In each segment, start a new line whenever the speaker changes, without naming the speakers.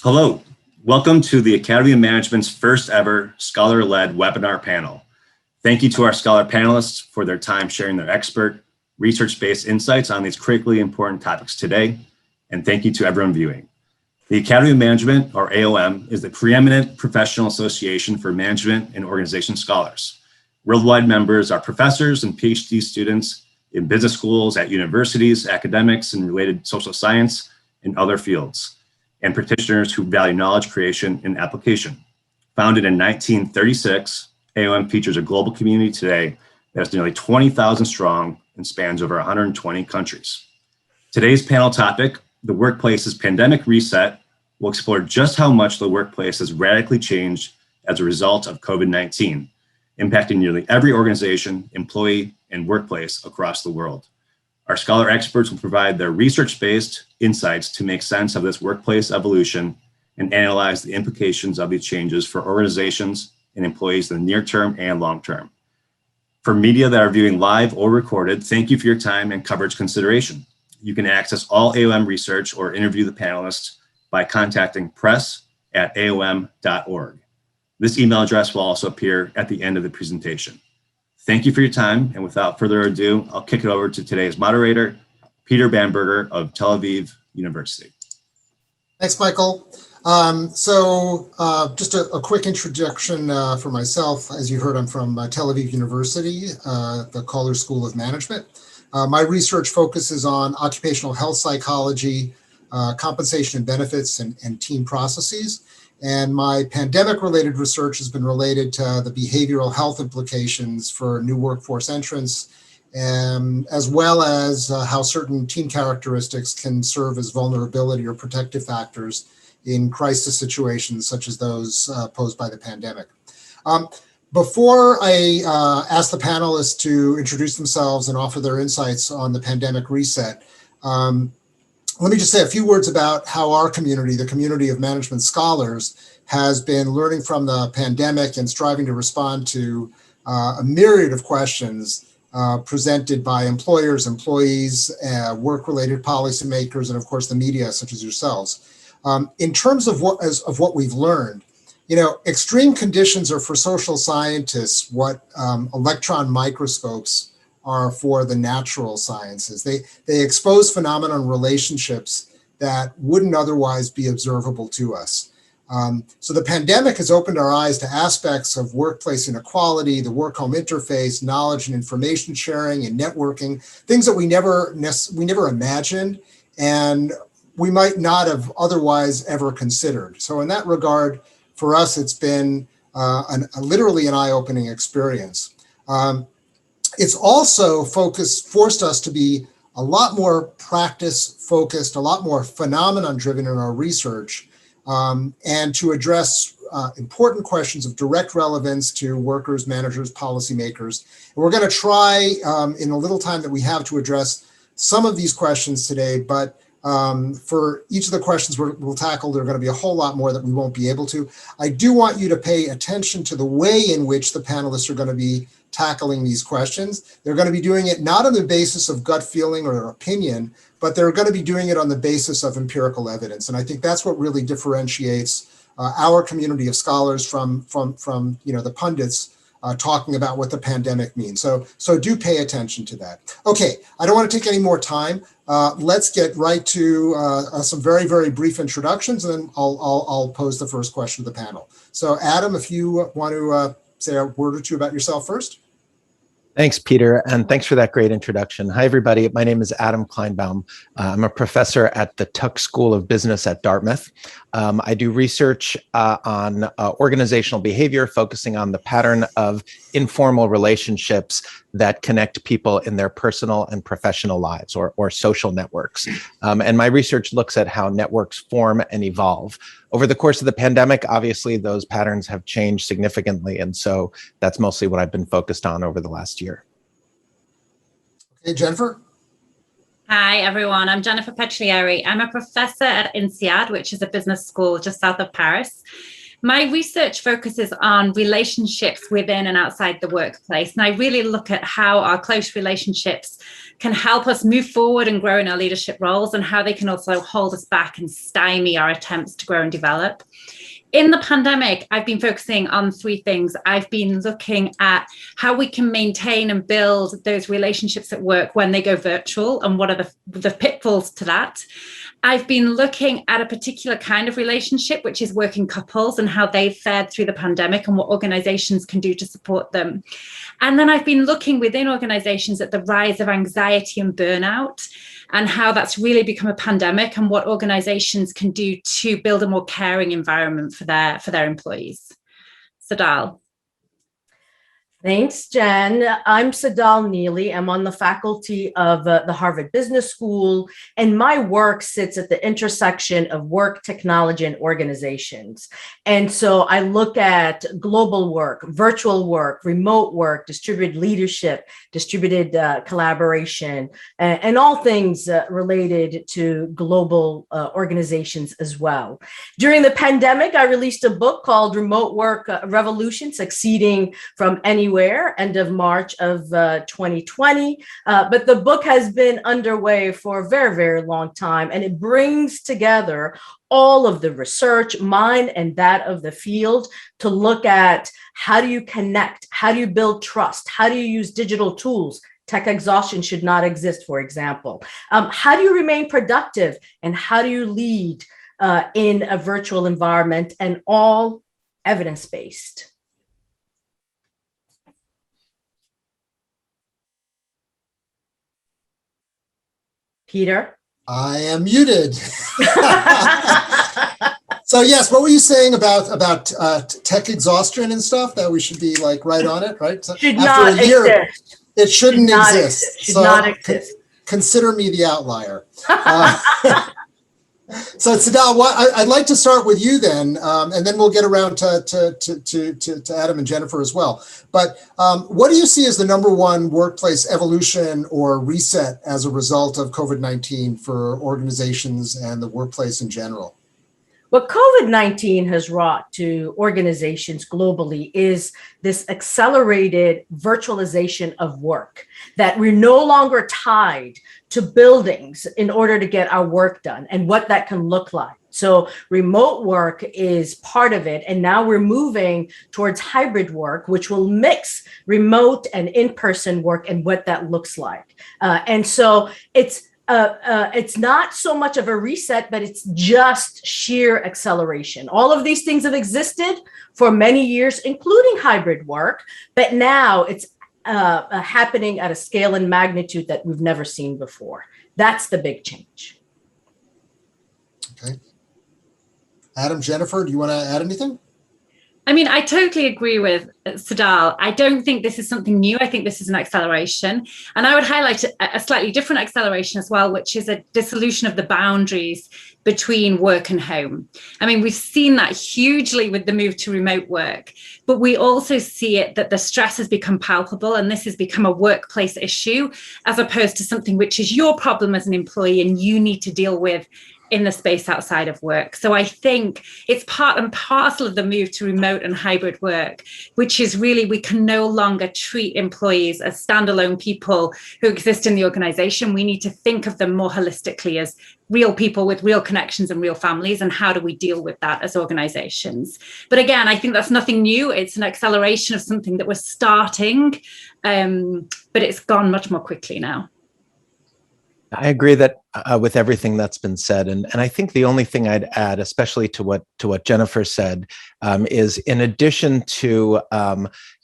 Hello, welcome to the Academy of Management's first ever scholar-led webinar panel. Thank you to our scholar panelists for their time sharing their expert, research-based insights on these critically important topics today, and thank you to everyone viewing. The Academy of Management, or AOM, is the preeminent professional association for management and organization scholars. Worldwide members are professors and PhD students in business schools, at universities, academics, and related social science, and other fields, and practitioners who value knowledge creation and application. Founded in 1936, AOM features a global community today that is nearly 20,000 strong and spans over 120 countries. Today's panel topic, the workplace's pandemic reset, will explore just how much the workplace has radically changed as a result of COVID-19, impacting nearly every organization, employee, and workplace across the world. Our scholar experts will provide their research-based insights to make sense of this workplace evolution and analyze the implications of these changes for organizations and employees in the near term and long term. For media that are viewing live or recorded, thank you for your time and coverage consideration. You can access all AOM research or interview the panelists by contacting press@aom.org. This email address will also appear at the end of the presentation. Thank you for your time, and without further ado, I'll kick it over to today's moderator, Peter Bamberger of Tel Aviv University.
Thanks, Michael. Just a quick introduction for myself. As you heard, I'm from Tel Aviv University, the Kohler School of Management. My research focuses on occupational health psychology, compensation and benefits, and team processes. And my pandemic-related research has been related to the behavioral health implications for new workforce entrants, as well as how certain team characteristics can serve as vulnerability or protective factors in crisis situations such as those posed by the pandemic. Before I ask the panelists to introduce themselves and offer their insights on the pandemic reset, let me just say a few words about how our community, the community of management scholars, has been learning from the pandemic and striving to respond to a myriad of questions presented by employers, employees, work-related policymakers, and of course the media, such as yourselves. In terms of what we've learned, extreme conditions are for social scientists what electron microscopes are for the natural sciences. They expose phenomena and relationships that wouldn't otherwise be observable to us. So the pandemic has opened our eyes to aspects of workplace inequality, the work-home interface, knowledge and information sharing and networking, things that we never imagined and we might not have otherwise ever considered. So in that regard, for us, it's been literally an eye-opening experience. It's also forced us to be a lot more practice-focused, a lot more phenomenon-driven in our research, and to address important questions of direct relevance to workers, managers, policymakers. And we're going to try, in the little time that we have, to address some of these questions today, but for each of the questions we'll tackle, there are going to be a whole lot more that we won't be able to. I do want you to pay attention to the way in which the panelists are going to be tackling these questions. They're going to be doing it not on the basis of gut feeling or opinion, but they're going to be doing it on the basis of empirical evidence. And I think that's what really differentiates our community of scholars from the pundits talking about what the pandemic means. So do pay attention to that. Okay, I don't want to take any more time. Let's get right to some very, very brief introductions, and then I'll pose the first question to the panel. So Adam, if you want to say a word or two about yourself first.
Thanks, Peter, and thanks for that great introduction. Hi, everybody. My name is Adam Kleinbaum. I'm a professor at the Tuck School of Business at Dartmouth. I do research on organizational behavior, focusing on the pattern of informal relationships that connect people in their personal and professional lives, or social networks. And my research looks at how networks form and evolve. Over the course of the pandemic, obviously, those patterns have changed significantly. And so that's mostly what I've been focused on over the last year.
Okay, Jennifer.
Hi, everyone. I'm Jennifer Petriglieri. I'm a professor at INSEAD, which is a business school just south of Paris. My research focuses on relationships within and outside the workplace. And I really look at how our close relationships can help us move forward and grow in our leadership roles, and how they can also hold us back and stymie our attempts to grow and develop. In the pandemic, I've been focusing on three things. I've been looking at how we can maintain and build those relationships at work when they go virtual, and what are the pitfalls to that. I've been looking at a particular kind of relationship, which is working couples, and how they've fared through the pandemic and what organizations can do to support them. And then I've been looking within organizations at the rise of anxiety and burnout, and how that's really become a pandemic, and what organizations can do to build a more caring environment for their employees. Tsedal.
Thanks, Jen. I'm Tsedal Neeley. I'm on the faculty of the Harvard Business School, and my work sits at the intersection of work, technology, and organizations. And so I look at global work, virtual work, remote work, distributed leadership, distributed collaboration, and all things related to global organizations as well. During the pandemic, I released a book called Remote Work Revolution, Succeeding from Anywhere, end of March of 2020. But the book has been underway for a very, very long time, and it brings together all of the research, mine and that of the field, to look at how do you connect, how do you build trust, how do you use digital tools. Tech exhaustion should not exist, for example. How do you remain productive, and how do you lead in a virtual environment, and all evidence-based. Peter?
I am muted. So yes, what were you saying about tech exhaustion and stuff, that we should be like right on it, right? So
Should not exist.
It shouldn't exist.
Should not exist.
Consider me the outlier. So Tsedal, I'd like to start with you then, and then we'll get around to Adam and Jennifer as well. But what do you see as the number one workplace evolution or reset as a result of COVID-19 for organizations and the workplace in general?
What COVID-19 has wrought to organizations globally is this accelerated virtualization of work, that we're no longer tied to buildings in order to get our work done, and what that can look like. So remote work is part of it. And now we're moving towards hybrid work, which will mix remote and in-person work and what that looks like. And so it's not so much of a reset, but it's just sheer acceleration. All of these things have existed for many years, including hybrid work, but now it's happening at a scale and magnitude that we've never seen before. That's the big change.
Okay. Adam, Jennifer, do you want to add anything?
I mean, I totally agree with Tsedal. I don't think this is something new. I think this is an acceleration. And I would highlight a slightly different acceleration as well, which is a dissolution of the boundaries between work and home. I mean, we've seen that hugely with the move to remote work, but we also see it that the stress has become palpable, and this has become a workplace issue, as opposed to something which is your problem as an employee and you need to deal with in the space outside of work. So I think it's part and parcel of the move to remote and hybrid work, which is really, we can no longer treat employees as standalone people who exist in the organization. We need to think of them more holistically as real people with real connections and real families, and how do we deal with that as organizations? But again, I think that's nothing new. It's an acceleration of something that was starting, but it's gone much more quickly now.
I agree that with everything that's been said, and I think the only thing I'd add, especially to what Jennifer said, is in addition to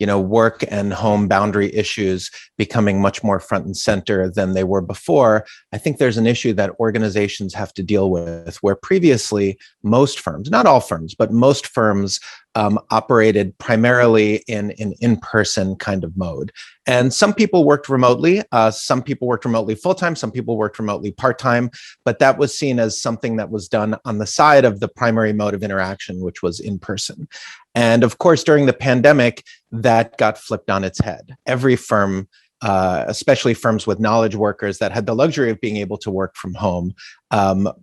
work and home boundary issues becoming much more front and center than they were before, I think there's an issue that organizations have to deal with, where previously most firms, not all firms, but most firms operated primarily in an in-person kind of mode. And some people worked remotely, some people worked remotely full-time, some people worked remotely part-time, but that was seen as something that was done on the side of the primary mode of interaction, which was in person. And of course, during the pandemic, that got flipped on its head. Every firm especially firms with knowledge workers that had the luxury of being able to work from home,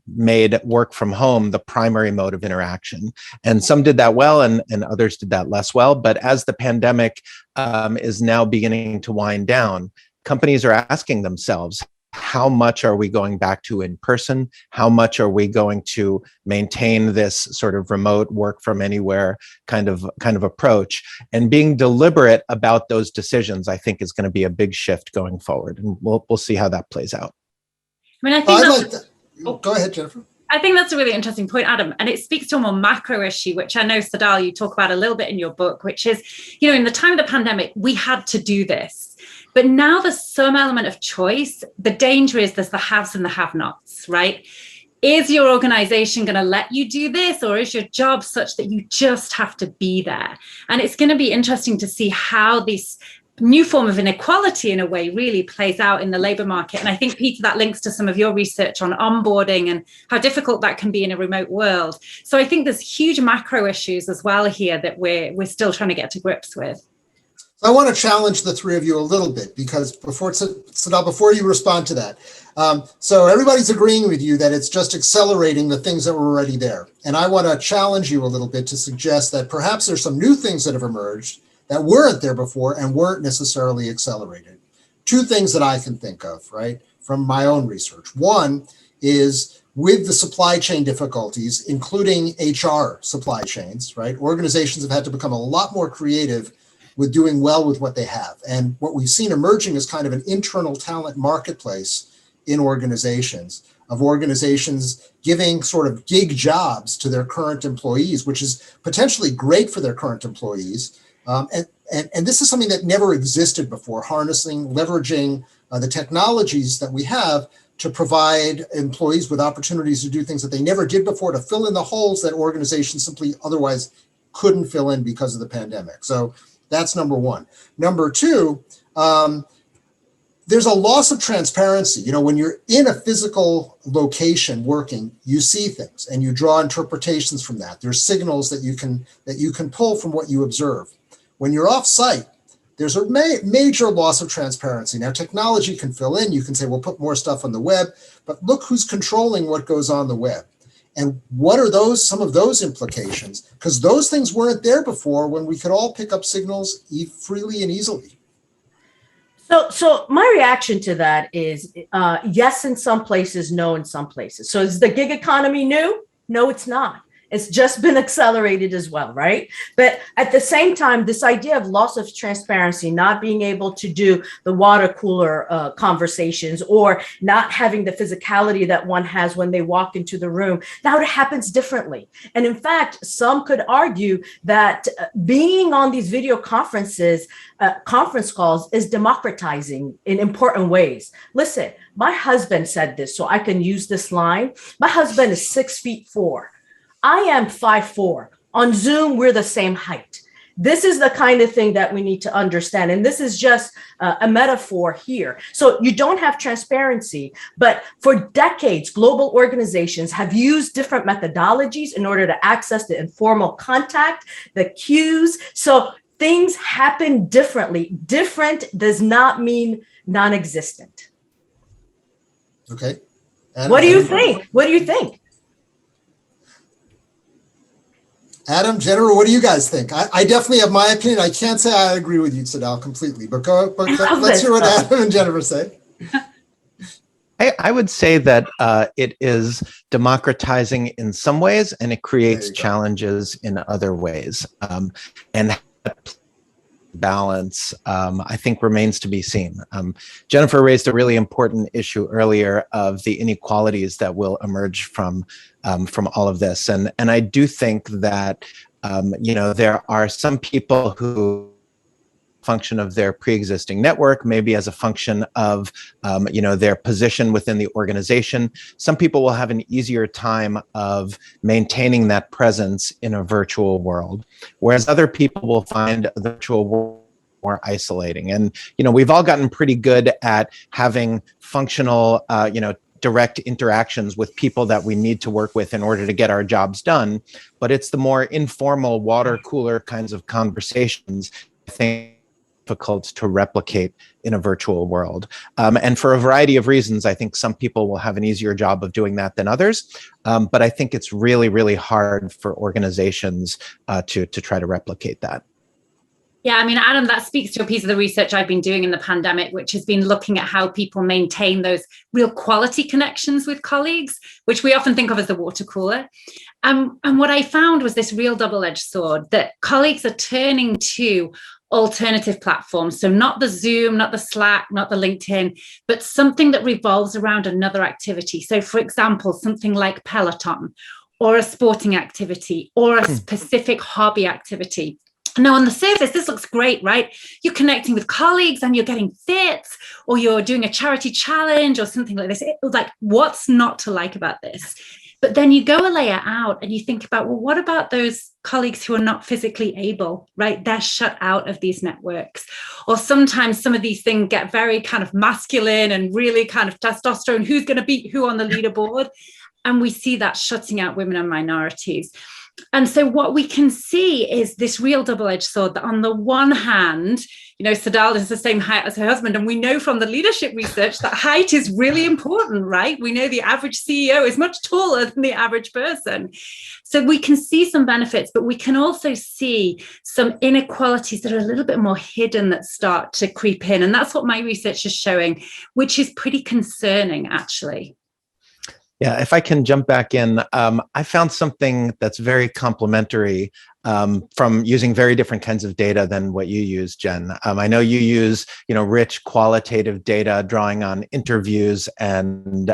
made work from home the primary mode of interaction. And some did that well, and others did that less well. But as the pandemic is now beginning to wind down, companies are asking themselves, how much are we going back to in person? How much are we going to maintain this sort of remote work from anywhere kind of approach? And being deliberate about those decisions, I think, is going to be a big shift going forward. And we'll see how that plays out.
I mean, I think
Go ahead, Jennifer.
I think that's a really interesting point, Adam, and it speaks to a more macro issue, which I know, Tsedal, you talk about a little bit in your book, which is, in the time of the pandemic, we had to do this. But now there's some element of choice. The danger is there's the haves and the have-nots, right? Is your organization going to let you do this, or is your job such that you just have to be there? And it's going to be interesting to see how this new form of inequality, in a way, really plays out in the labor market. And I think, Peter, that links to some of your research on onboarding and how difficult that can be in a remote world. So I think there's huge macro issues as well here that we're still trying to get to grips with.
I want to challenge the three of you a little bit, because before you respond to that, so everybody's agreeing with you that it's just accelerating the things that were already there. And I want to challenge you a little bit to suggest that perhaps there's some new things that have emerged that weren't there before and weren't necessarily accelerated. Two things that I can think of, right, from my own research. One is with the supply chain difficulties, including HR supply chains, right? Organizations have had to become a lot more creative with doing well with what they have. And what we've seen emerging is kind of an internal talent marketplace in organizations, of organizations giving sort of gig jobs to their current employees, which is potentially great for their current employees. And this is something that never existed before, harnessing, leveraging the technologies that we have to provide employees with opportunities to do things that they never did before, to fill in the holes that organizations simply otherwise couldn't fill in because of the pandemic. So that's number one. Number two, there's a loss of transparency. When you're in a physical location working, you see things and you draw interpretations from that. There's signals that you can pull from what you observe. When you're off site, there's a major loss of transparency. Now, technology can fill in. You can say, we'll put more stuff on the web, but look who's controlling what goes on the web. And what are some of those implications? Because those things weren't there before, when we could all pick up signals freely and easily.
So my reaction to that is yes, in some places, no, in some places. So is the gig economy new? No, it's not. It's just been accelerated as well, right? But at the same time, this idea of loss of transparency, not being able to do the water cooler conversations, or not having the physicality that one has when they walk into the room, now it happens differently. And in fact, some could argue that being on these video conferences, conference calls, is democratizing in important ways. Listen, my husband said this, so I can use this line. My husband is 6'4". I am 5'4". On Zoom, we're the same height. This is the kind of thing that we need to understand. And this is just a metaphor here. So you don't have transparency, but for decades, global organizations have used different methodologies in order to access the informal contact, the cues. So things happen differently. Different does not mean non-existent.
Okay.
What do you think? What do you think?
Adam, Jennifer, what do you guys think? I definitely have my opinion. I can't say I agree with you, Tsedal, completely, but let's hear what Adam and Jennifer say.
I would say that it is democratizing in some ways, and it creates challenges in other ways. And balance, I think, remains to be seen. Jennifer raised a really important issue earlier of the inequalities that will emerge from all of this, and I do think that there are some people who function of their pre-existing network, maybe as a function of their position within the organization. Some people will have an easier time of maintaining that presence in a virtual world, whereas other people will find the virtual world more isolating. And we've all gotten pretty good at having functional direct interactions with people that we need to work with in order to get our jobs done, but it's the more informal water cooler kinds of conversations, I think, difficult to replicate in a virtual world. And for a variety of reasons, I think some people will have an easier job of doing that than others. But I think it's really, really hard for organizations to try to replicate that.
Yeah, I mean, Adam, that speaks to a piece of the research I've been doing in the pandemic, which has been looking at how people maintain those real quality connections with colleagues, which we often think of as the water cooler. And what I found was this real double-edged sword, that colleagues are turning to alternative platforms. So not the Zoom, not the Slack, not the LinkedIn, but something that revolves around another activity. So for example, something like Peloton, or a sporting activity, or a specific hobby activity. Now, on the surface, this looks great, right? You're connecting with colleagues and you're getting fit, or you're doing a charity challenge or something like this. Like, what's not to like about this? But then you go a layer out and you think about, well, what about those colleagues who are not physically able, right? They're shut out of these networks. Or sometimes some of these things get very kind of masculine and really kind of testosterone, who's going to beat who on the leaderboard. And we see that shutting out women and minorities. And so what we can see is this real double-edged sword, that on the one hand, you know, Tsedal is the same height as her husband. And we know from the leadership research that height is really important, right? We know the average CEO is much taller than the average person. So we can see some benefits, but we can also see some inequalities that are a little bit more hidden that start to creep in. And that's what my research is showing, which is pretty concerning, actually.
Yeah, if I can jump back in, I found something that's very complementary from using very different kinds of data than what you use, Jen. I know you use, rich qualitative data, drawing on interviews and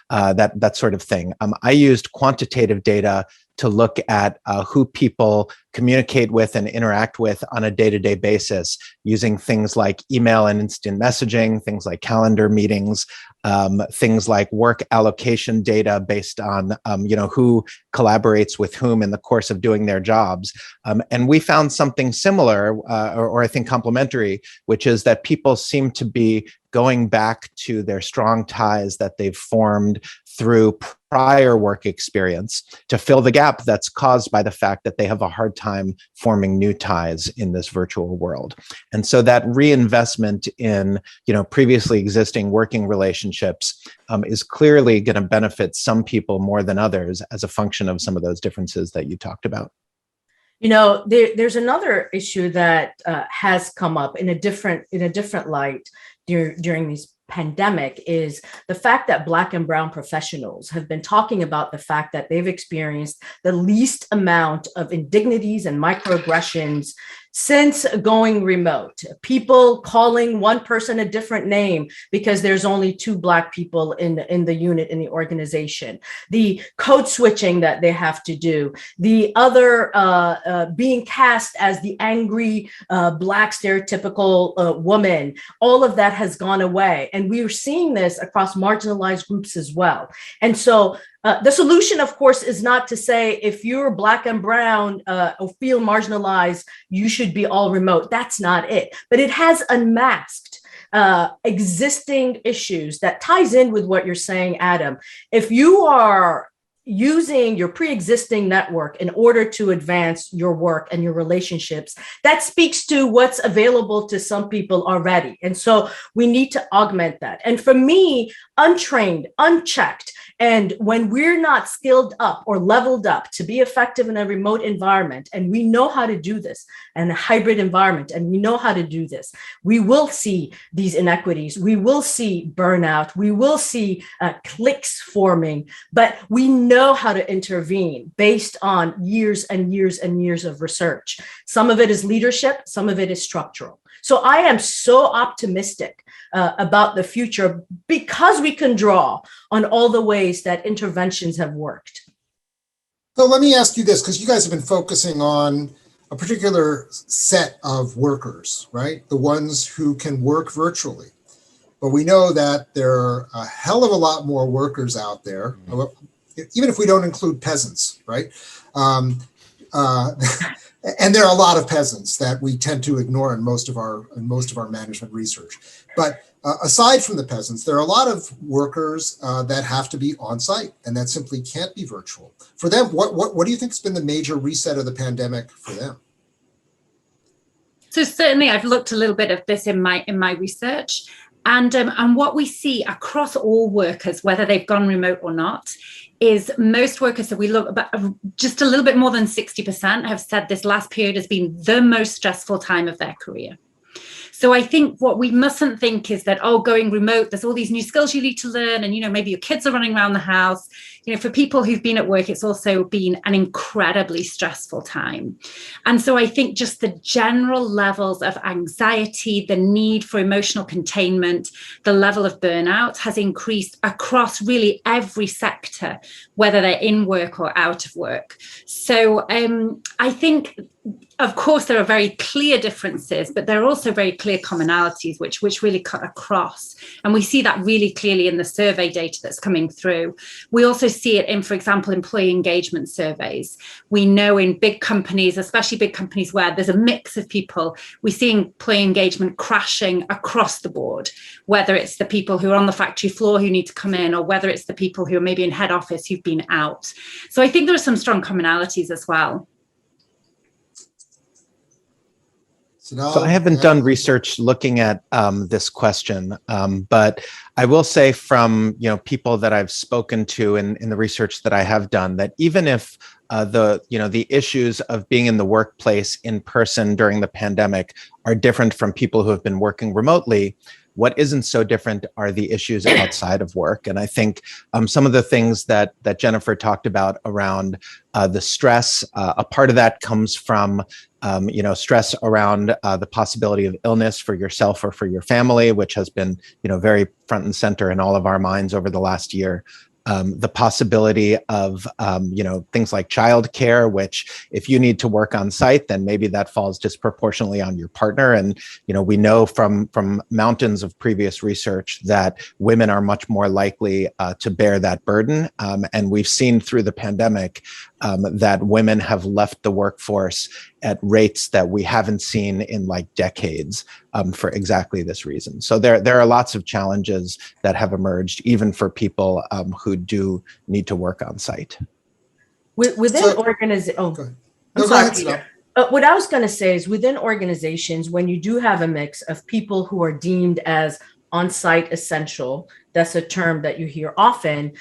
that sort of thing. I used quantitative data to look at who people communicate with and interact with on a day-to-day basis, using things like email and instant messaging, things like calendar meetings, things like work allocation data based on who collaborates with whom in the course of doing their jobs. And we found something similar, or I think complementary, which is that people seem to be going back to their strong ties that they've formed through prior work experience to fill the gap that's caused by the fact that they have a hard time forming new ties in this virtual world. And so that reinvestment in, previously existing working relationships is clearly going to benefit some people more than others as a function of some of those differences that you talked about.
There's another issue that has come up in a different light during this pandemic, is the fact that Black and Brown professionals have been talking about the fact that they've experienced the least amount of indignities and microaggressions since going remote. People calling one person a different name because there's only 2 Black people in the unit, in the organization, the code switching that they have to do, the other being cast as the angry Black stereotypical woman. All of that has gone away. And we are seeing this across marginalized groups as well. And so the solution, of course, is not to say if you're Black and Brown or feel marginalized, you should be all remote. That's not it. But it has unmasked existing issues that ties in with what you're saying, Adam. If you are using your pre-existing network in order to advance your work and your relationships, that speaks to what's available to some people already. And so we need to augment that. And for me, untrained, unchecked, and when we're not skilled up or leveled up to be effective in a remote environment, and we know how to do this, and a hybrid environment, and we know how to do this, we will see these inequities. We will see burnout. We will see cliques forming, but we know how to intervene based on years and years and years of research. Some of it is leadership, some of it is structural. So I am so optimistic about the future because we can draw on all the ways that interventions have worked.
So let me ask you this, because you guys have been focusing on a particular set of workers, right? The ones who can work virtually. But we know that there are a hell of a lot more workers out there, even if we don't include peasants, right? And there are a lot of peasants that we tend to ignore in most of our management research. But aside from the peasants, there are a lot of workers that have to be on site and that simply can't be virtual. For them, what do you think has been the major reset of the pandemic for them?
So certainly I've looked a little bit of this in my research, and what we see across all workers, whether they've gone remote or not, is most workers that we look about, just a little bit more than 60% have said this last period has been the most stressful time of their career. So I think what we mustn't think is that, oh, going remote, there's all these new skills you need to learn. And, maybe your kids are running around the house. For people who've been at work, it's also been an incredibly stressful time. And so I think just the general levels of anxiety, the need for emotional containment, the level of burnout has increased across really every sector, whether they're in work or out of work. So I think, of course, there are very clear differences, but there are also very clear commonalities which really cut across. And we see that really clearly in the survey data that's coming through. We also see it in, for example, employee engagement surveys. We know in big companies, especially big companies where there's a mix of people, we see employee engagement crashing across the board, whether it's the people who are on the factory floor who need to come in, or whether it's the people who are maybe in head office who've been out. So I think there are some strong commonalities as well.
So I haven't done research looking at this question, but I will say from people that I've spoken to in the research that I have done, that even if the issues of being in the workplace in person during the pandemic are different from people who have been working remotely, what isn't so different are the issues outside of work. And I think some of the things that Jennifer talked about around the stress, a part of that comes from stress around the possibility of illness for yourself or for your family, which has been very front and center in all of our minds over the last year. The possibility of, things like childcare, which if you need to work on site, then maybe that falls disproportionately on your partner. And, we know from mountains of previous research that women are much more likely to bear that burden. And we've seen through the pandemic that women have left the workforce at rates that we haven't seen in decades for exactly this reason. So there are lots of challenges that have emerged, even for people who do need to work on site.
Within organizations, what I was going to say is within organizations, when you do have a mix of people who are deemed as on-site essential, that's a term that you hear often,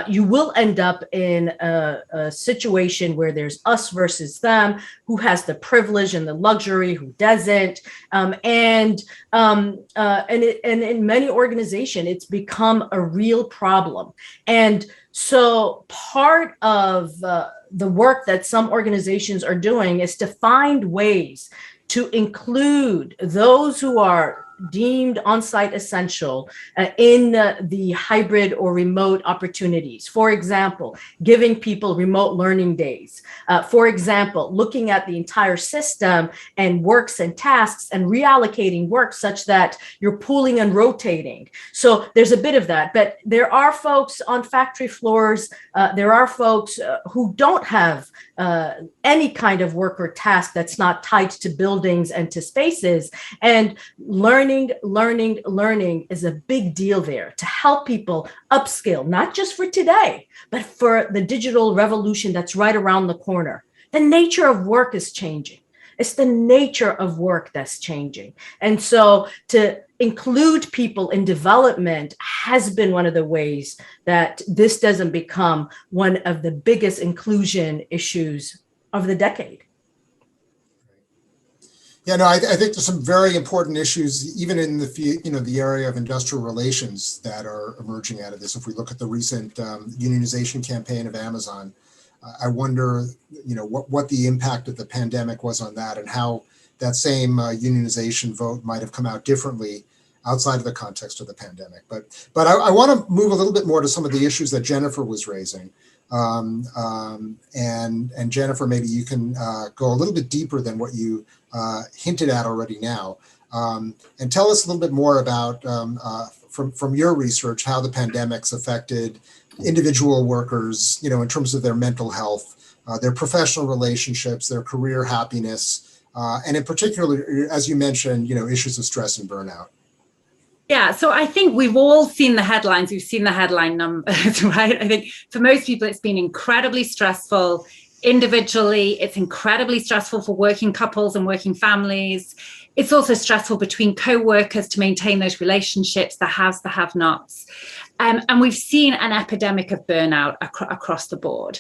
you will end up in a situation where there's us versus them, who has the privilege and the luxury, who doesn't. And in many organizations, it's become a real problem. And so part of the work that some organizations are doing is to find ways to include those who are deemed on-site essential in the hybrid or remote opportunities. For example, giving people remote learning days. For example, looking at the entire system and works and tasks and reallocating work such that you're pooling and rotating. So there's a bit of that, but there are folks on factory floors, there are folks who don't have any kind of work or task that's not tied to buildings and to spaces. And learning is a big deal there to help people upskill, not just for today, but for the digital revolution that's right around the corner. The nature of work is changing. It's the nature of work that's changing. And so to include people in development has been one of the ways that this doesn't become one of the biggest inclusion issues of the decade.
Yeah, no, I think there's some very important issues, even in the area of industrial relations that are emerging out of this. If we look at the recent unionization campaign of Amazon, I wonder, what the impact of the pandemic was on that, and how that same unionization vote might have come out differently outside of the context of the pandemic. But I want to move a little bit more to some of the issues that Jennifer was raising. And Jennifer, maybe you can go a little bit deeper than what you hinted at already now, and tell us a little bit more about, from your research, how the pandemic's affected individual workers, in terms of their mental health, their professional relationships, their career happiness, and in particular, as you mentioned, issues of stress and burnout.
Yeah, so I think we've all seen the headlines. We've seen the headline numbers, right? I think for most people, it's been incredibly stressful individually. It's incredibly stressful for working couples and working families. It's also stressful between co-workers to maintain those relationships, the haves, the have-nots. And we've seen an epidemic of burnout across the board.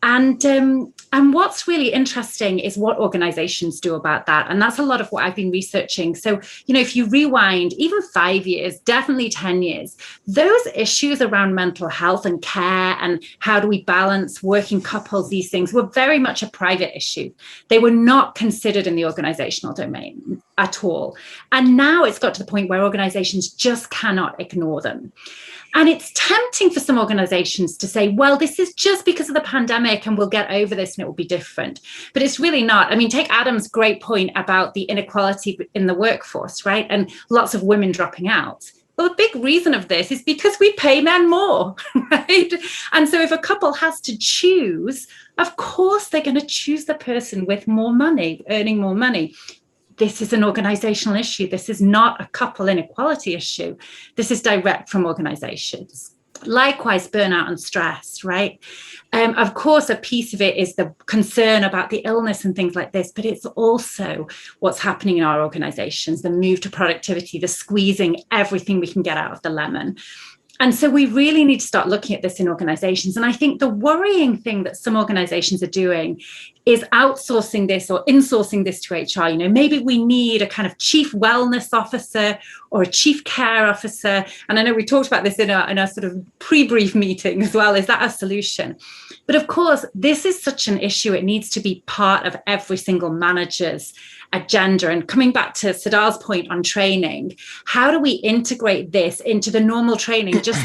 And what's really interesting is what organizations do about that. And that's a lot of what I've been researching. So, if you rewind even 5 years, definitely 10 years, those issues around mental health and care and how do we balance working couples, these things were very much a private issue. They were not considered in the organizational domain at all. And now it's got to the point where organizations just cannot ignore them. And it's tempting for some organizations to say, well, this is just because of the pandemic and we'll get over this and it will be different. But it's really not. I mean, take Adam's great point about the inequality in the workforce, right? And lots of women dropping out. Well, a big reason of this is because we pay men more, right? And so if a couple has to choose, of course, they're going to choose the person with more money, earning more money. This is an organizational issue. This is not a couple inequality issue. This is direct from organizations. Likewise, burnout and stress, right? Of course, a piece of it is the concern about the illness and things like this, but it's also what's happening in our organizations, the move to productivity, the squeezing everything we can get out of the lemon. And so we really need to start looking at this in organizations. And I think the worrying thing that some organizations are doing is outsourcing this or insourcing this to HR. Maybe we need a kind of chief wellness officer or a chief care officer. And I know we talked about this in a sort of pre-brief meeting as well. Is that a solution? But of course, this is such an issue. It needs to be part of every single manager's agenda. And coming back to Tsedal's point on training, how do we integrate this into the normal training? Just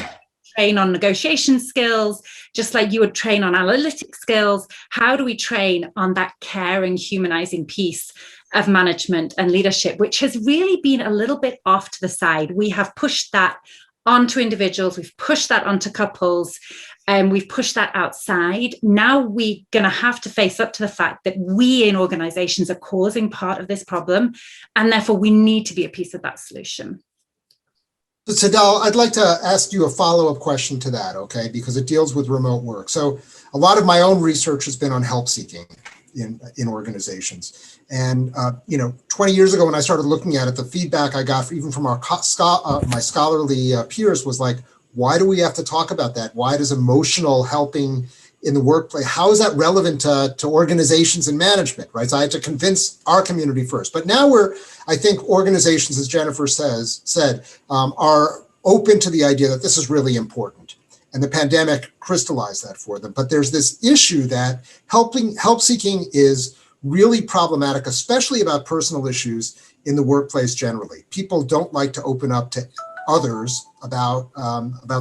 train on negotiation skills, just like you would train on analytic skills. How do we train on that caring, humanizing piece of management and leadership, which has really been a little bit off to the side? We have pushed that onto individuals. We've pushed that onto couples. And we've pushed that outside. Now we're going to have to face up to the fact that we in organizations are causing part of this problem. And therefore, we need to be a piece of that solution.
Tsedal, I'd like to ask you a follow-up question to that, okay? Because it deals with remote work. So a lot of my own research has been on help seeking in organizations. And, 20 years ago when I started looking at it, the feedback I got even from my scholarly peers was like, why do we have to talk about that? Why does emotional helping in the workplace, how is that relevant to organizations and management, right? So I had to convince our community first. But now I think organizations, as Jennifer said, are open to the idea that this is really important. And the pandemic crystallized that for them. But there's this issue that help seeking is really problematic, especially about personal issues in the workplace generally. People don't like to open up to others about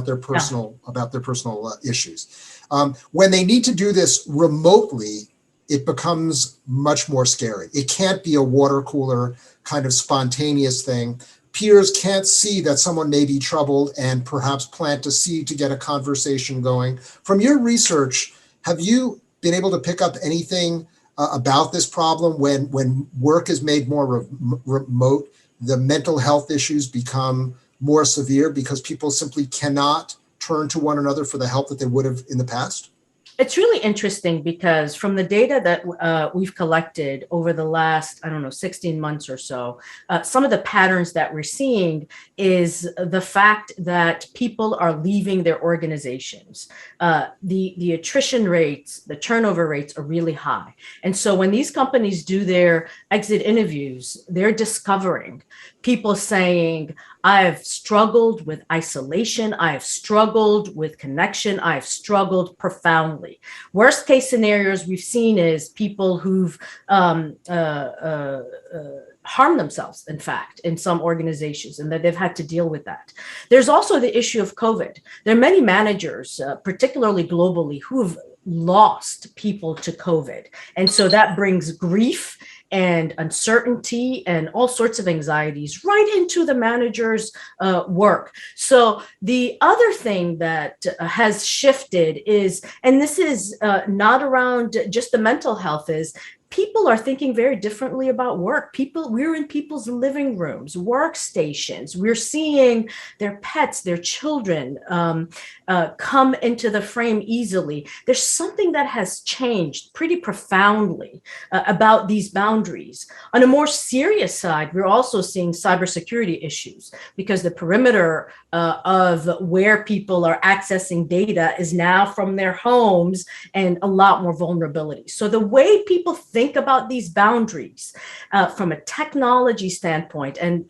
their personal issues. When they need to do this remotely, it becomes much more scary. It can't be a water cooler kind of spontaneous thing. Peers can't see that someone may be troubled and perhaps plant a seed to get a conversation going. From your research, have you been able to pick up anything about this problem when work is made more remote, the mental health issues become more severe because people simply cannot turn to one another for the help that they would have in the past?
It's really interesting because from the data that we've collected over the last, 16 months or so, some of the patterns that we're seeing is the fact that people are leaving their organizations. The attrition rates, the turnover rates are really high. And so when these companies do their exit interviews, they're discovering people saying, I've struggled with isolation. I've struggled with connection. I've struggled profoundly. Worst case scenarios we've seen is people who've harmed themselves, in fact, in some organizations, and that they've had to deal with that. There's also the issue of COVID. There are many managers, particularly globally, who have lost people to COVID. And so that brings grief and uncertainty and all sorts of anxieties right into the manager's work. So the other thing that has shifted is, and this is not around just the mental health, is people are thinking very differently about work. We're in people's living rooms, workstations. We're seeing their pets, their children come into the frame easily. There's something that has changed pretty profoundly about these boundaries. On a more serious side, we're also seeing cybersecurity issues because the perimeter of where people are accessing data is now from their homes and a lot more vulnerability. So the way people think about these boundaries from a technology standpoint and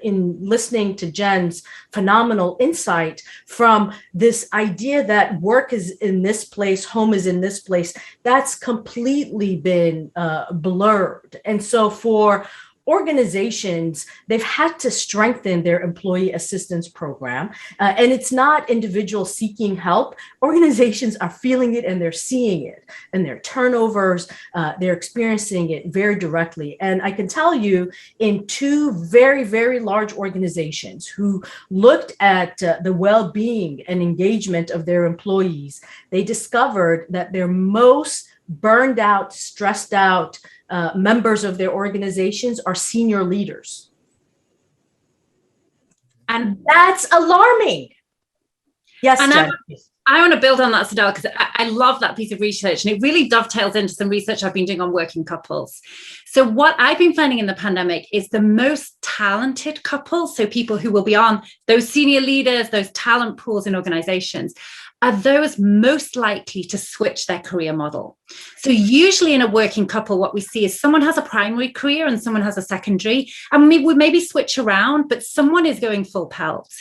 in listening to Jen's phenomenal insight from this idea that work is in this place, home is in this place, that's completely been blurred. And so for organizations, they've had to strengthen their employee assistance program. And it's not individuals seeking help. Organizations are feeling it and they're seeing it in their turnovers. They're experiencing it very directly. And I can tell you in two very, very large organizations who looked at the well-being and engagement of their employees, they discovered that their most burned out, stressed out members of their organizations are senior leaders. And that's alarming. Yes,
and
Jen.
I want to build on that, Tsedal, because I love that piece of research, and it really dovetails into some research I've been doing on working couples. So what I've been finding in the pandemic is the most talented couples, so people who will be on those senior leaders, those talent pools in organizations, are those most likely to switch their career model. So usually in a working couple, what we see is someone has a primary career and someone has a secondary, and we maybe switch around, but someone is going full pelt.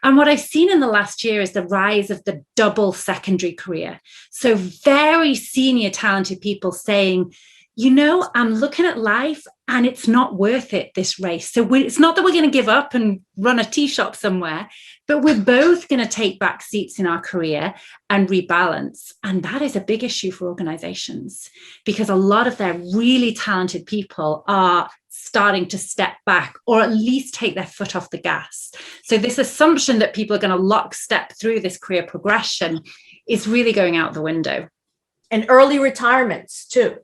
And what I've seen in the last year is the rise of the double secondary career. So very senior talented people saying, you know, I'm looking at life and it's not worth it, this race. So it's not that we're going to give up and run a tea shop somewhere, but we're both going to take back seats in our career and rebalance. And that is a big issue for organizations because a lot of their really talented people are starting to step back or at least take their foot off the gas. So this assumption that people are going to lockstep through this career progression is really going out the window.
And early retirements too.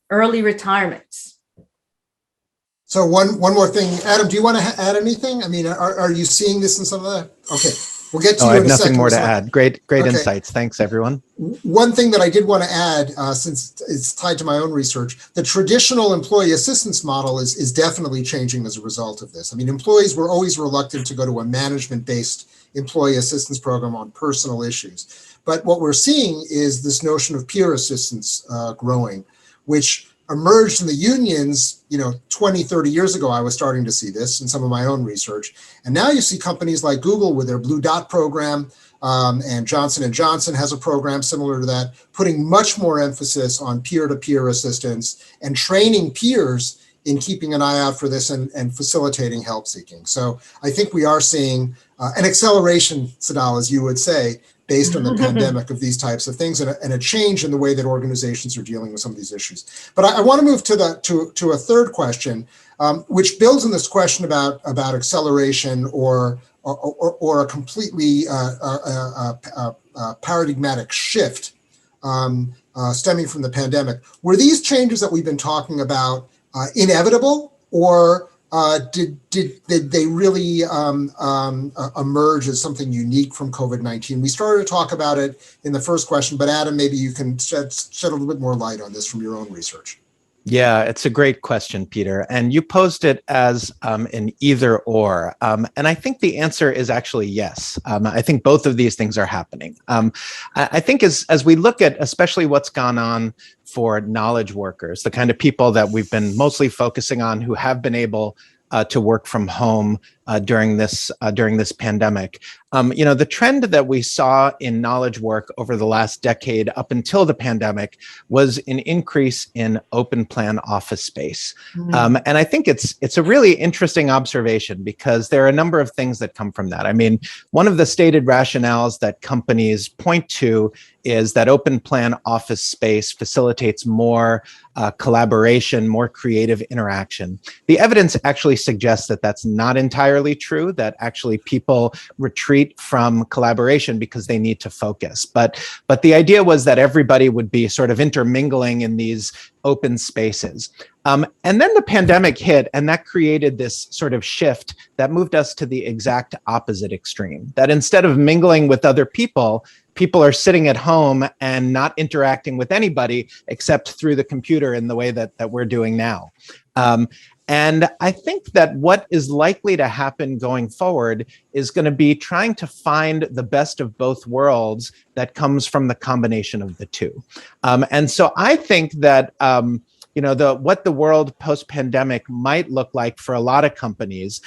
Early retirements.
So one more thing, Adam, do you want to add anything? I mean, are you seeing this in some of that? Okay, we'll get to you
I have
in a second.
nothing more to add. Great
Okay.
insights. Thanks, everyone.
One thing that I did want to add, since it's tied to my own research, the traditional employee assistance model is definitely changing as a result of this. I mean, employees were always reluctant to go to a management-based employee assistance program on personal issues. But what we're seeing is this notion of peer assistance growing, which emerged in the unions, 20, 30 years ago. I was starting to see this in some of my own research. And now you see companies like Google with their Blue Dot program, and Johnson & Johnson has a program similar to that, putting much more emphasis on peer-to-peer assistance and training peers in keeping an eye out for this and facilitating help seeking. So I think we are seeing an acceleration, Tsedal, as you would say, based on the pandemic of these types of things and a change in the way that organizations are dealing with some of these issues. But I want to move to a third question, which builds on this question about acceleration or a completely paradigmatic shift stemming from the pandemic. Were these changes that we've been talking about inevitable, or did they really emerge as something unique from COVID-19? We started to talk about it in the first question, but Adam, maybe you can shed a little bit more light on this from your own research.
Yeah, it's a great question, Peter. And you posed it as an either or. And I think the answer is actually yes. I think both of these things are happening. I think as we look at especially what's gone on for knowledge workers, the kind of people that we've been mostly focusing on who have been able to work from home during this pandemic. The trend that we saw in knowledge work over the last decade up until the pandemic was an increase in open plan office space. And I think it's a really interesting observation because there are a number of things that come from that. I mean, one of the stated rationales that companies point to is that open plan office space facilitates more collaboration, more creative interaction. The evidence actually suggests that that's not entirely necessarily true, that actually people retreat from collaboration because they need to focus. But the idea was that everybody would be sort of intermingling in these open spaces. And then the pandemic hit, and that created this sort of shift that moved us to the exact opposite extreme, that instead of mingling with other people, people are sitting at home and not interacting with anybody except through the computer in the way that we're doing now. And I think that what is likely to happen going forward is going to be trying to find the best of both worlds that comes from the combination of the two. And so I think that what the world post-pandemic might look like for a lot of companies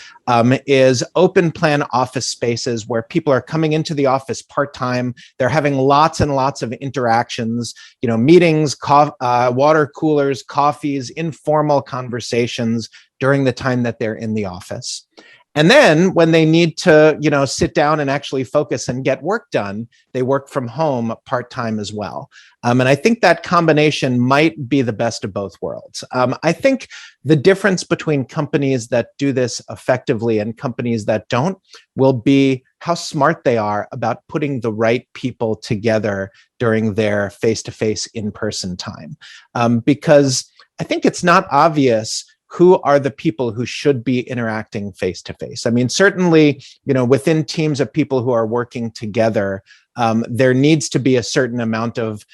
is open plan office spaces where people are coming into the office part-time. They're having lots and lots of interactions, meetings, water coolers, coffees, informal conversations during the time that they're in the office. And then when they need to, sit down and actually focus and get work done, they work from home part-time as well. And I think that combination might be the best of both worlds. I think the difference between companies that do this effectively and companies that don't will be how smart they are about putting the right people together during their face-to-face in-person time. Because I think it's not obvious who are the people who should be interacting face to face. I mean, certainly, within teams of people who are working together, there needs to be a certain amount of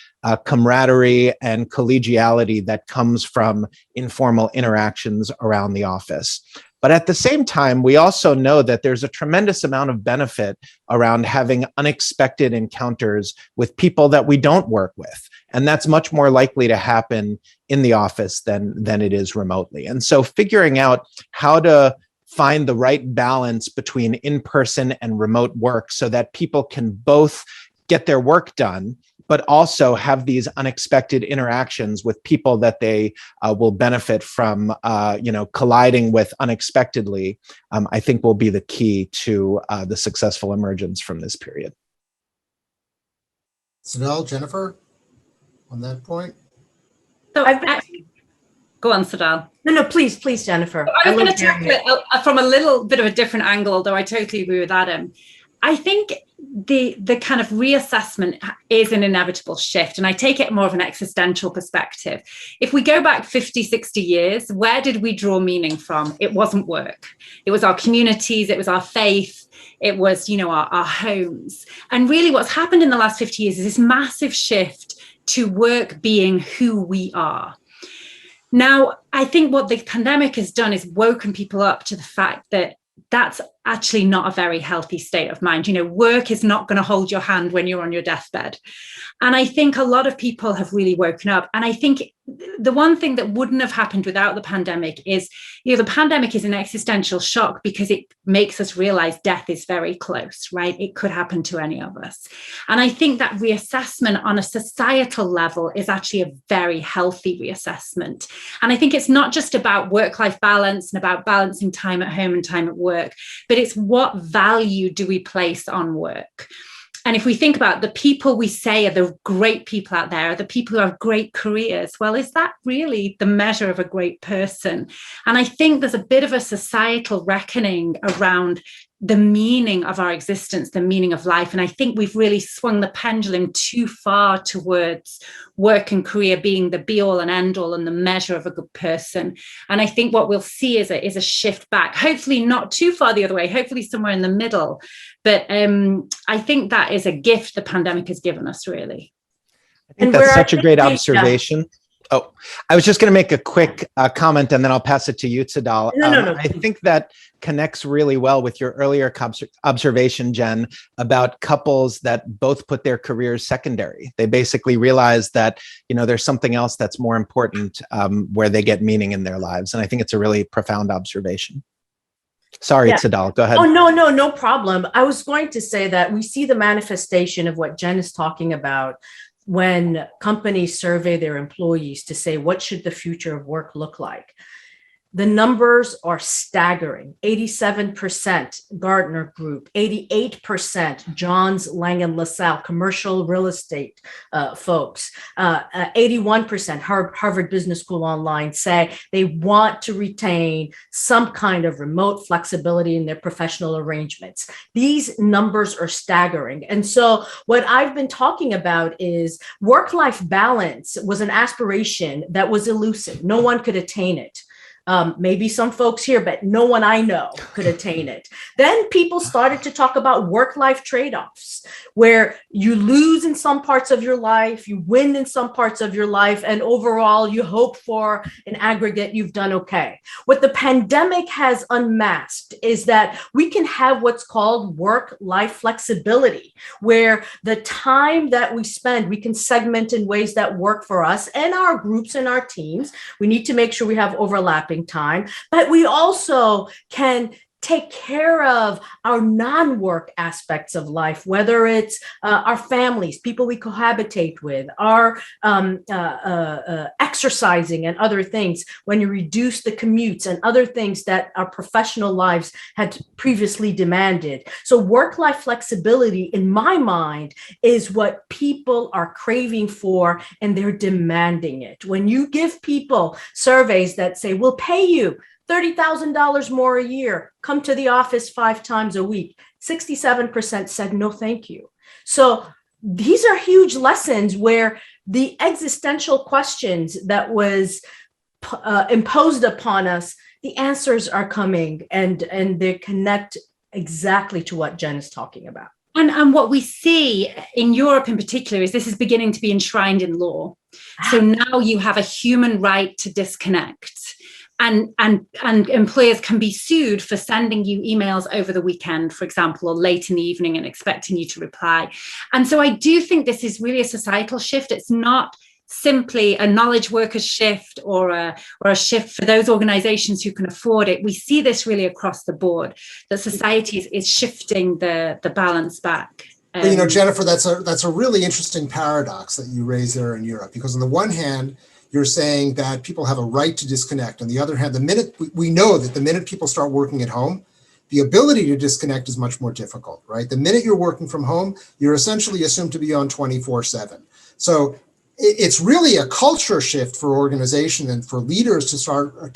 camaraderie and collegiality that comes from informal interactions around the office. But at the same time, we also know that there's a tremendous amount of benefit around having unexpected encounters with people that we don't work with. And that's much more likely to happen in the office than it is remotely. And so figuring out how to find the right balance between in-person and remote work so that people can both get their work done, but also have these unexpected interactions with people that they will benefit from, colliding with unexpectedly, I think will be the key to the successful emergence from this period.
Tsedal, Jennifer, on that point?
So go on, Tsedal.
No, please, Jennifer.
I was going to tackle it from a little bit of a different angle, although I totally agree with Adam. I think the kind of reassessment is an inevitable shift, and I take it more of an existential perspective. If we go back 50, 60 years, where did we draw meaning from? It wasn't work. It was our communities, it was our faith, it was, our homes. And really what's happened in the last 50 years is this massive shift to work being who we are. Now, I think what the pandemic has done is woken people up to the fact that that's actually not a very healthy state of mind. Work is not going to hold your hand when you're on your deathbed. And I think a lot of people have really woken up. And I think the one thing that wouldn't have happened without the pandemic is, the pandemic is an existential shock because it makes us realize death is very close, right? It could happen to any of us. And I think that reassessment on a societal level is actually a very healthy reassessment. And I think it's not just about work-life balance and about balancing time at home and time at work, but it's what value do we place on work? And if we think about the people we say are the great people out there, the people who have great careers, well, is that really the measure of a great person? And I think there's a bit of a societal reckoning around the meaning of our existence, the meaning of life. And I think we've really swung the pendulum too far towards work and career being the be all and end all and the measure of a good person. And I think what we'll see is a shift back, hopefully not too far the other way, hopefully somewhere in the middle. But I think that is a gift the pandemic has given us, really.
I think that's such a great observation. Yeah. Oh, I was just going to make a quick comment and then I'll pass it to you, Tsedal. No. I think that connects really well with your earlier observation, Jen, about couples that both put their careers secondary. They basically realize that, there's something else that's more important where they get meaning in their lives. And I think it's a really profound observation. Sorry, yeah. Tsedal, go ahead.
Oh, no problem. I was going to say that we see the manifestation of what Jen is talking about when companies survey their employees to say, what should the future of work look like? The numbers are staggering. 87% Gardner Group, 88% Johns Lang & LaSalle, commercial real estate folks, 81% Harvard Business School Online say they want to retain some kind of remote flexibility in their professional arrangements. These numbers are staggering. And so what I've been talking about is work-life balance was an aspiration that was elusive. No one could attain it. Maybe some folks here, but no one I know could attain it. Then people started to talk about work-life trade-offs, where you lose in some parts of your life, you win in some parts of your life, and overall you hope for an aggregate you've done okay. What the pandemic has unmasked is that we can have what's called work-life flexibility, where the time that we spend, we can segment in ways that work for us and our groups and our teams. We need to make sure we have overlapping time, but we also can take care of our non-work aspects of life, whether it's our families, people we cohabitate with, our exercising and other things, when you reduce the commutes and other things that our professional lives had previously demanded. So work-life flexibility, in my mind, is what people are craving for, and they're demanding it. When you give people surveys that say, we'll pay you $30,000 more a year, come to the office 5 times a week, 67% said no, thank you. So these are huge lessons where the existential questions that was imposed upon us, the answers are coming, and they connect exactly to what Jen is talking about.
And what we see in Europe in particular is this is beginning to be enshrined in law. So now you have a human right to disconnect. And employers can be sued for sending you emails over the weekend, for example, or late in the evening and expecting you to reply. And so I do think this is really a societal shift. It's not simply a knowledge workers shift or a shift for those organizations who can afford it. We see this really across the board, that society is shifting the balance back.
But, Jennifer, that's a really interesting paradox that you raise there in Europe, because on the one hand, you're saying that people have a right to disconnect. On the other hand, the minute we know that the minute people start working at home, the ability to disconnect is much more difficult, right? The minute you're working from home, you're essentially assumed to be on 24/7. So it's really a culture shift for organizations and for leaders to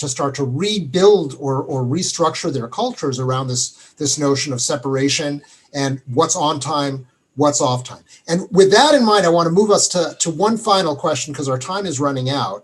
start to rebuild or restructure their cultures around this notion of separation and what's on time, what's off time. And with that in mind, I want to move us to one final question, because our time is running out.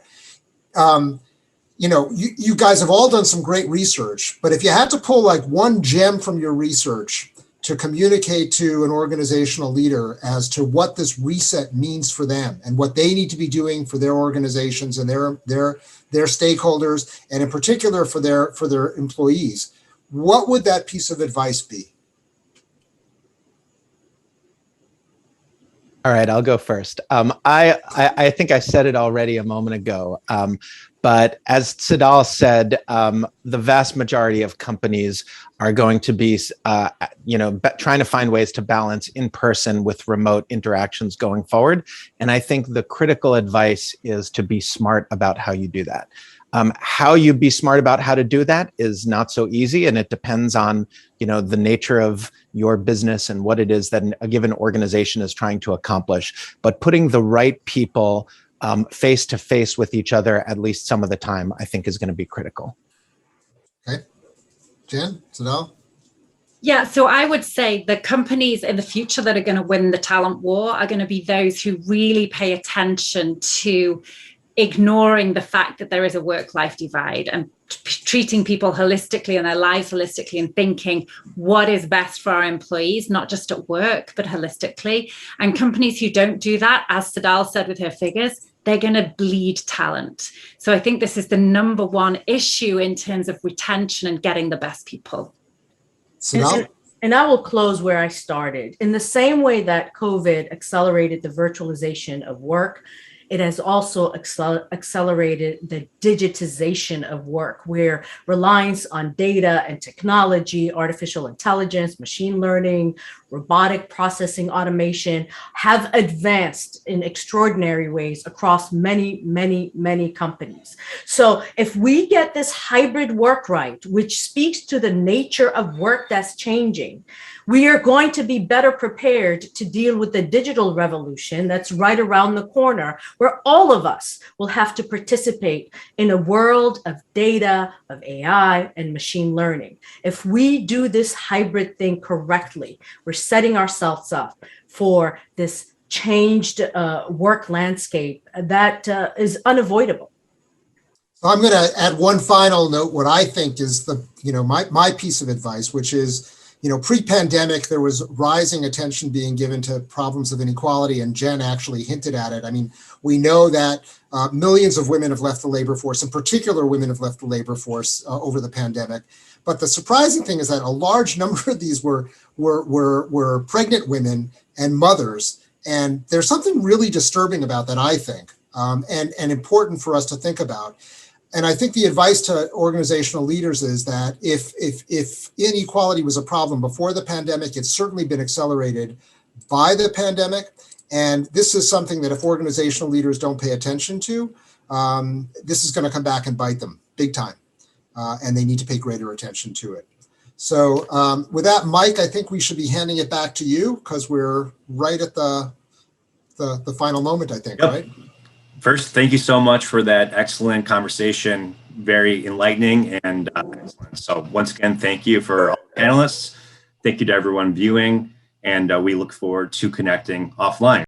You guys have all done some great research, but if you had to pull like one gem from your research to communicate to an organizational leader as to what this reset means for them and what they need to be doing for their organizations and their stakeholders, and in particular for their employees, what would that piece of advice be?
All right, I'll go first. I think I said it already a moment ago, but as Tsedal said, the vast majority of companies are going to be, trying to find ways to balance in person with remote interactions going forward. And I think the critical advice is to be smart about how you do that. How you be smart about how to do that is not so easy, and it depends on the nature of your business and what it is that a given organization is trying to accomplish. But putting the right people face to face with each other at least some of the time, I think, is going to be critical.
Okay, Jen, Tsedal?
Yeah, so I would say the companies in the future that are going to win the talent war are going to be those who really pay attention to ignoring the fact that there is a work-life divide and treating people holistically and their lives holistically, and thinking what is best for our employees, not just at work, but holistically. And companies who don't do that, as Tsedal said with her figures, they're going to bleed talent. So I think this is the number one issue in terms of retention and getting the best people.
And I will close where I started. In the same way that COVID accelerated the virtualization of work, it has also accelerated the digitization of work, where reliance on data and technology, artificial intelligence, machine learning, robotic processing automation have advanced in extraordinary ways across many, many, many companies. So if we get this hybrid work right, which speaks to the nature of work that's changing, we are going to be better prepared to deal with the digital revolution that's right around the corner, where all of us will have to participate in a world of data, of AI, and machine learning. If we do this hybrid thing correctly, we're setting ourselves up for this changed work landscape that is unavoidable.
I'm going to add one final note, what I think is my piece of advice, which is, pre-pandemic, there was rising attention being given to problems of inequality, and Jen actually hinted at it. I mean, we know that millions of women have left the labor force, in particular, women have left the labor force over the pandemic. But the surprising thing is that a large number of these were pregnant women and mothers. And there's something really disturbing about that, I think, and important for us to think about. And I think the advice to organizational leaders is that if inequality was a problem before the pandemic, it's certainly been accelerated by the pandemic. And this is something that if organizational leaders don't pay attention to, this is going to come back and bite them big time. And they need to pay greater attention to it. So with that, Mike, I think we should be handing it back to you because we're right at the final moment, I think, right?
First, thank you so much for that excellent conversation. Very enlightening and excellent. So once again, thank you for all the panelists. Thank you to everyone viewing, and we look forward to connecting offline.